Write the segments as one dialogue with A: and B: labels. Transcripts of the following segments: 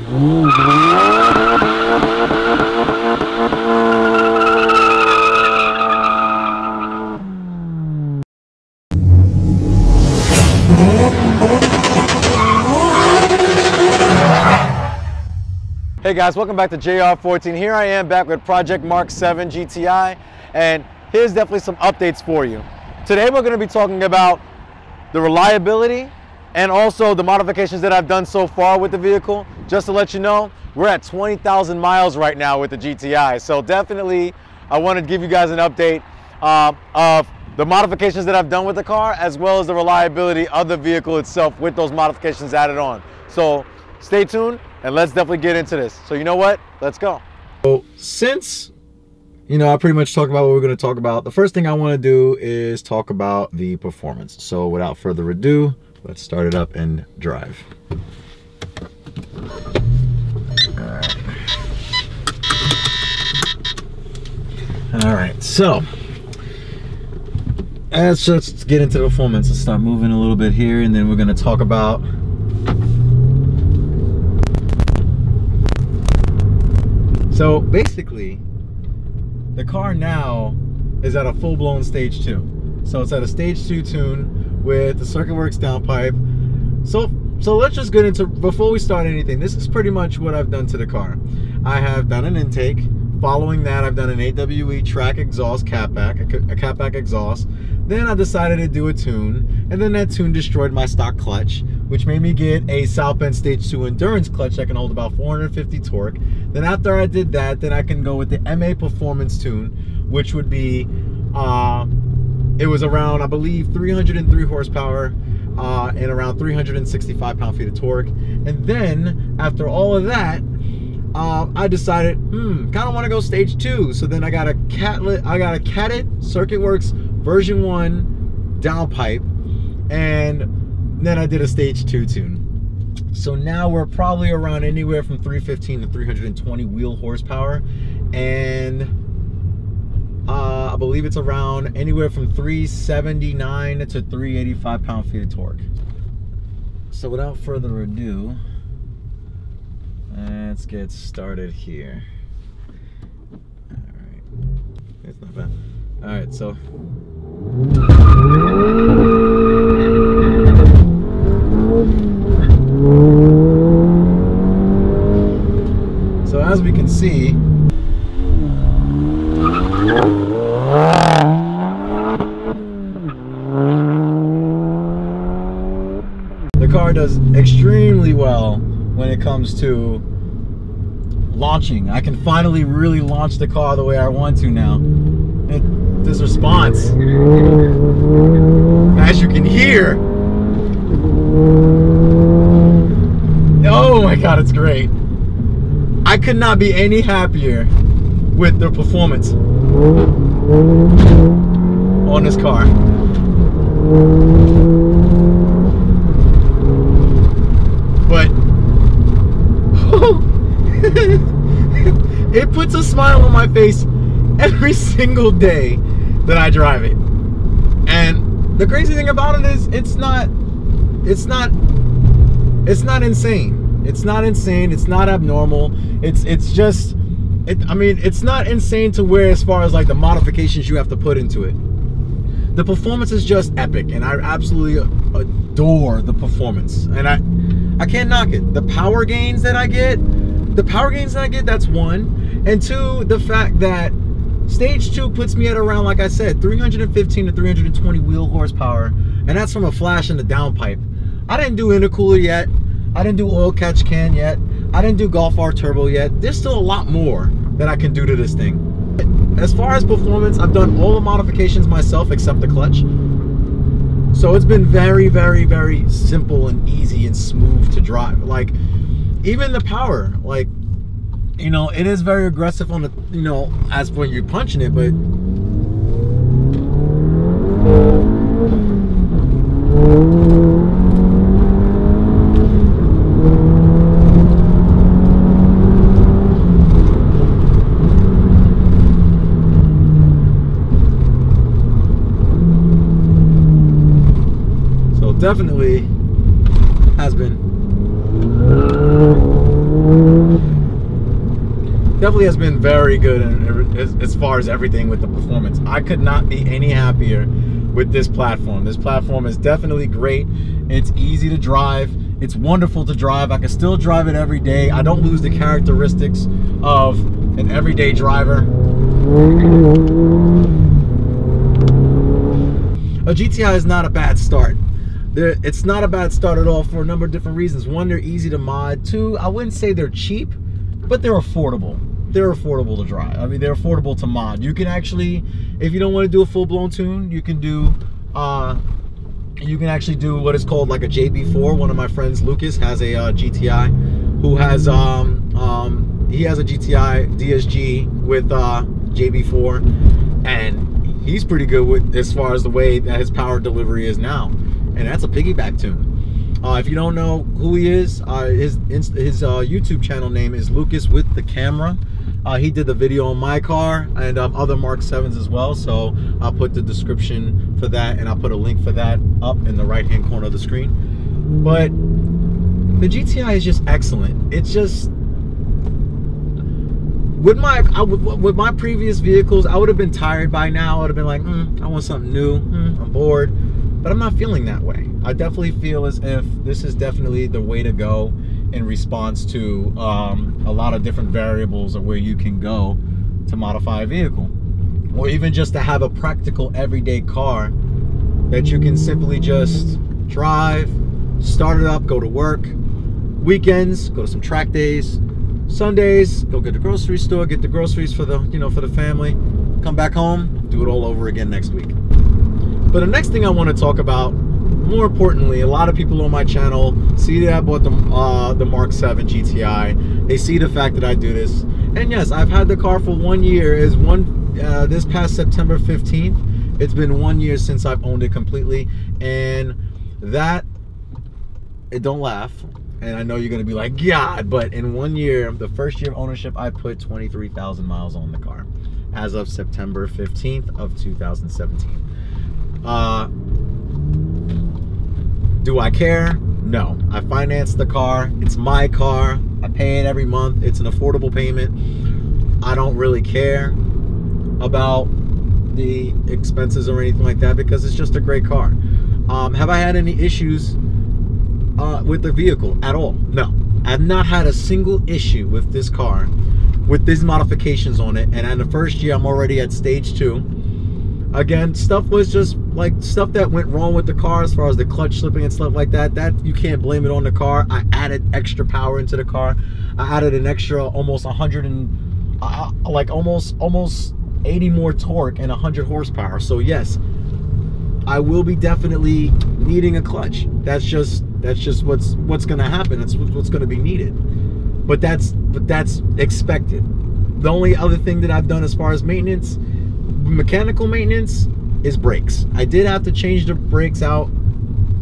A: Hey guys, welcome back to JR14. Here I am back with Project Mark 7 GTI, and here's definitely some updates for you. Today we're going to be talking about the reliability and also the modifications that I've done so far with the vehicle. Just to let you know, we're at 20,000 miles right now with the GTI, so definitely I want to give you guys an update of the modifications that I've done with the car, as well as the reliability of the vehicle itself with those modifications added on. So stay tuned and let's definitely get into this. So you know what? Let's go. So since, I pretty much talked about what we're going to talk about, the first thing I want to do is talk about the performance. So without further ado, let's start it up and drive. All right, so let's just get into the performance. Let's start moving a little bit here, and then we're going to talk about so basically, the car now is at a full-blown stage 2. So it's at a stage 2 tune with the Circuit Works downpipe. So let's just get into, before we start anything, this is pretty much what I've done to the car. I have done an intake. Following that, I've done an AWE track exhaust catback, a catback exhaust. Then I decided to do a tune, and then that tune destroyed my stock clutch, which made me get a South Bend Stage 2 endurance clutch that can hold about 450 torque. Then after I did that, then I can go with the MA Performance tune, which would be, it was around, I believe, 303 horsepower and around 365 pound-feet of torque. And then after all of that, I decided, kind of want to go stage 2. So then I got a catted Circuit Works version 1 downpipe, and then I did a stage 2 tune. So now we're probably around anywhere from 315 to 320 wheel horsepower, and I believe it's around anywhere from 379 to 385 pound-feet of torque. So without further ado, let's get started here. All right, it's not bad. All right, so as we can see, the car does extremely well when it comes to launching. I can finally really launch the car the way I want to now. This response, as you can hear, oh my god, it's great. I could not be any happier with the performance on this car. But it puts a smile on my face every single day that I drive it. And the crazy thing about it is it's not insane. It's not insane, it's not abnormal. It's just I mean, it's not insane to where, as far as like the modifications you have to put into it. The performance is just epic, and I absolutely adore the performance. And I can't knock it. The power gains that I get, that's one. And two, the fact that stage 2 puts me at around, like I said, 315 to 320 wheel horsepower, and that's from a flash in the downpipe. I didn't do intercooler yet. I didn't do oil catch can yet. I didn't do Golf R turbo yet. There's still a lot more that I can do to this thing. As far as performance, I've done all the modifications myself except the clutch. So it's been very, very, very simple and easy and smooth to drive. Like, even the power, like, you know, it is very aggressive on the, you know, as when you're punching it, but definitely has been definitely has been very good as far as everything with the performance. I could not be any happier with this platform. This platform is definitely great. It's easy to drive. It's wonderful to drive. I can still drive it every day. I don't lose the characteristics of an everyday driver. A GTI is not a bad start. It's not a bad start at all for a number of different reasons. One, they're easy to mod. Two, I wouldn't say they're cheap, but they're affordable. They're affordable to drive. I mean, they're affordable to mod. You can actually, if you don't want to do a full-blown tune, you can actually do what is called like a JB4. One of my friends, Lucas, has a GTI, who has he has a GTI DSG with JB4, and he's pretty good with as far as the way that his power delivery is now, and that's a piggyback tune. If you don't know who he is, his YouTube channel name is LukasWithTheCamera. He did the video on my car and other Mark 7s as well, so I'll put the description for that, and I'll put a link for that up in the right hand corner of the screen. But the GTI is just excellent. It's just, with my previous vehicles, I would have been tired by now. I would have been like, I want something new, I'm bored. But I'm not feeling that way. I definitely feel as if this is definitely the way to go in response to a lot of different variables of where you can go to modify a vehicle, or even just to have a practical everyday car that you can simply just drive, start it up, go to work, weekends, go to some track days, Sundays, go get the grocery store, get the groceries for the, for the family, come back home, do it all over again next week. But the next thing I want to talk about, more importantly, a lot of people on my channel see that I bought the Mark 7 GTI. They see the fact that I do this. And yes, I've had the car for 1 year. This past September 15th, it's been 1 year since I've owned it completely. And don't laugh. And I know you're going to be like, God, but in 1 year, the first year of ownership, I put 23,000 miles on the car as of September 15th of 2017. Do I care? No. I financed the car. It's my car. I pay it every month. It's an affordable payment. I don't really care about the expenses or anything like that because it's just a great car. Have I had any issues with the vehicle at all? No. I've not had a single issue with this car, with these modifications on it. And in the first year, I'm already at stage 2. Again, stuff was just like stuff that went wrong with the car as far as the clutch slipping and stuff like that. That you can't blame it on the car. I added extra power into the car. I added an extra almost 100 and almost 80 more torque and 100 horsepower. So yes, I will be definitely needing a clutch. That's just what's going to happen. That's what's going to be needed. But that's expected. The only other thing that I've done as far as maintenance, mechanical maintenance, is brakes. I did have to change the brakes out.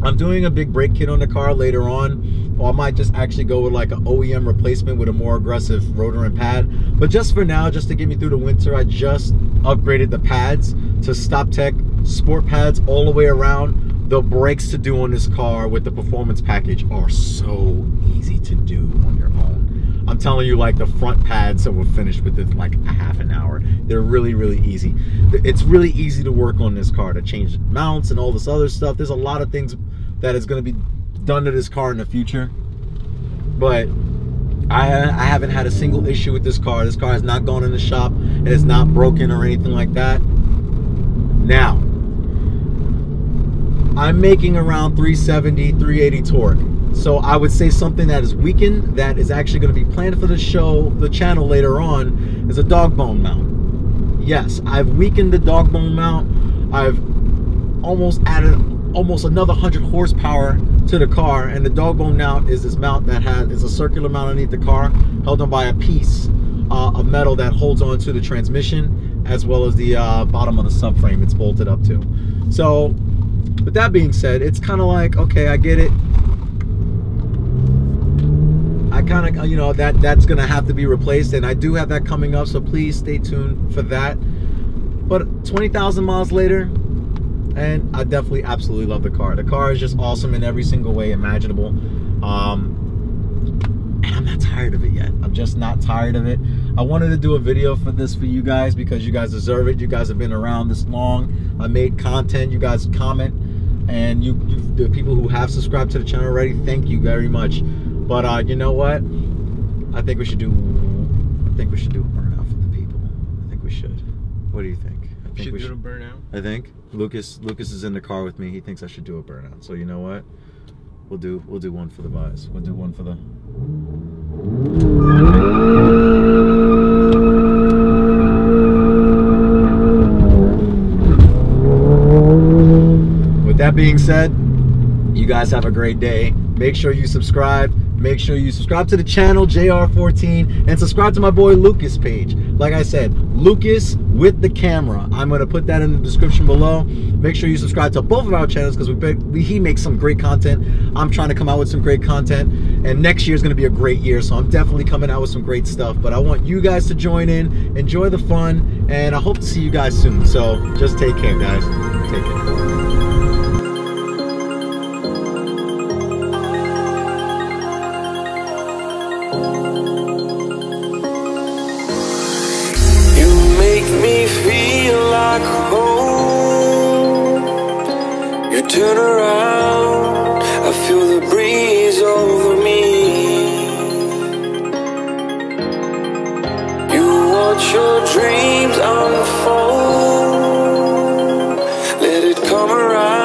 A: I'm doing a big brake kit on the car later on, or I might just actually go with like an OEM replacement with a more aggressive rotor and pad. But just for now, just to get me through the winter, I just upgraded the pads to Stop Tech sport pads all the way around. The brakes to do on this car with the performance package are so easy to do on your own. I'm telling you, like the front pads that were finished within like a half an hour. They're really, really easy. It's really easy to work on this car, to change mounts and all this other stuff. There's a lot of things that is going to be done to this car in the future. But I haven't had a single issue with this car. This car has not gone in the shop. It is not broken or anything like that. Now, I'm making around 370, 380 torque. So I would say something that is weakened, that is actually going to be planned for the channel later on, is a dog bone mount. Yes, I've weakened the dog bone mount. I've almost added another 100 horsepower to the car, and the dog bone mount is this mount that is a circular mount underneath the car, held on by a piece of metal that holds on to the transmission, as well as the bottom of the subframe it's bolted up to. So with that being said, it's kind of like, okay, I get it. I kind of, that's going to have to be replaced, and I do have that coming up, so please stay tuned for that. But 20,000 miles later, and I definitely absolutely love the car. The car is just awesome in every single way imaginable. And I'm not tired of it yet. I'm I'm just not tired of it. I wanted to do a video for this for you guys because you guys deserve it. You guys have been around this long. I made content. You guys comment, and the people who have subscribed to the channel already, thank you very much. But you know what? I think we should do a burnout for the people. I think we should. What do you think? I think we should do a burnout. I think Lucas is in the car with me. He thinks I should do a burnout. So you know what? We'll do one for the boys. We'll do one for the. With that being said, you guys have a great day. Make sure you subscribe. Make sure you subscribe to the channel, JR14, and subscribe to my boy Lucas page. Like I said, Lucas with the camera. I'm going to put that in the description below. Make sure you subscribe to both of our channels because he makes some great content. I'm trying to come out with some great content. And next year is going to be a great year, so I'm definitely coming out with some great stuff. But I want you guys to join in, enjoy the fun, and I hope to see you guys soon. So just take care, guys. Take care.
B: Turn around, I feel the breeze over me. You watch your dreams unfold, let it come around.